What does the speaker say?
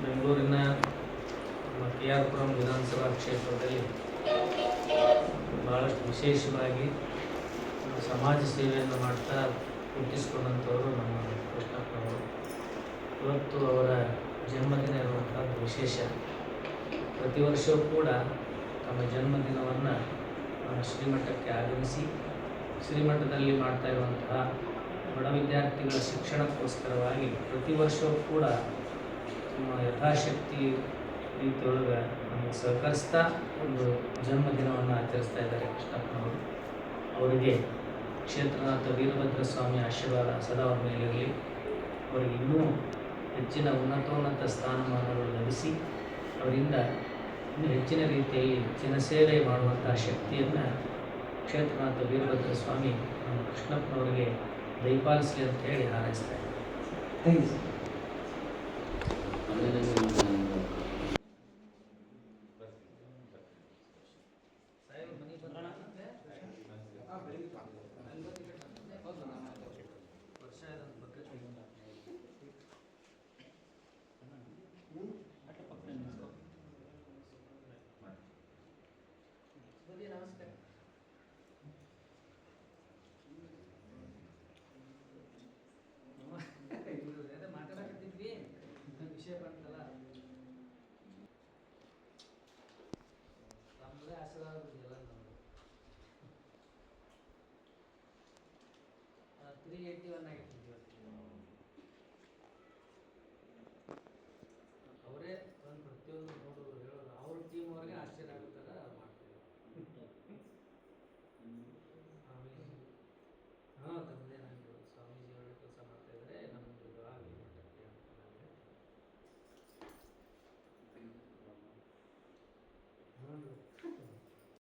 ಬೆಂಗಳೂರಿನ KR ಪುರಂ ವಿಧಾನಸಭಾ ಕ್ಷೇತ್ರದಲ್ಲಿ ಭಾಳಷ್ಟು ವಿಶೇಷವಾಗಿ ಸಮಾಜ ಸೇವೆಯನ್ನು ಮಾಡ್ತಾ ಗುರುತಿಸಿಕೊಂಡಂಥವರು ನಮ್ಮ ಕೃಷ್ಣಪ್ಪನವರು. ಇವತ್ತು ಅವರ ಜನ್ಮದಿನ ಇರುವಂಥದ್ದು ವಿಶೇಷ. ಪ್ರತಿ ವರ್ಷವೂ ಕೂಡ ತಮ್ಮ ಜನ್ಮದಿನವನ್ನು ಶ್ರೀಮಠಕ್ಕೆ ಆಗಮಿಸಿ ಶ್ರೀಮಠದಲ್ಲಿ ಮಾಡ್ತಾ ಇರುವಂತಹ ಬಡ ವಿದ್ಯಾರ್ಥಿಗಳ ಶಿಕ್ಷಣಕ್ಕೋಸ್ಕರವಾಗಿ ಪ್ರತಿ ವರ್ಷವೂ ಕೂಡ ಯಥಾಶಕ್ತಿ ರೀತಿಯೊಳಗೆ ನಮಗೆ ಸಹಕರಿಸ್ತಾ ಒಂದು ಜನ್ಮದಿನವನ್ನು ಆಚರಿಸ್ತಾ ಇದ್ದಾರೆ ಕೃಷ್ಣಪ್ಪನವರು. ಅವರಿಗೆ ಕ್ಷೇತ್ರನಾಥ ವೀರಭದ್ರ ಸ್ವಾಮಿ ಆಶೀರ್ವಾದ ಸದಾ ಅವರ ಮೇಲಿರಲಿ. ಅವರಿಗೆ ಇನ್ನೂ ಹೆಚ್ಚಿನ ಉನ್ನತೋನ್ನತ ಸ್ಥಾನಮಾನಗಳು ಲಭಿಸಿ ಅವರಿಂದ ಇನ್ನೂ ಹೆಚ್ಚಿನ ರೀತಿಯಲ್ಲಿ ಜನಸೇವೆ ಮಾಡುವಂಥ ಶಕ್ತಿಯನ್ನು ಕ್ಷೇತ್ರನಾಥ ವೀರಭದ್ರ ಸ್ವಾಮಿ ನಮ್ಮ ಕೃಷ್ಣಪ್ಪನವರಿಗೆ ದಯಪಾಲಿಸಲಿ ಅಂತ ಹೇಳಿ ಹಾರೈಸ್ತಾ ಇದ್ದಾರೆ. ನಮಸ್ಕಾರ. ಮಾತಾಡಕತ್ತಿದ್ವಿ ವಿಷಯ ಬಂತಲ್ಲ, ನಮ್ಮದೇ ಆಶೀರ್ವಾದ ಎಲ್ಲ ನಮ್ಮದು. 381 ಆಗಿದೆ.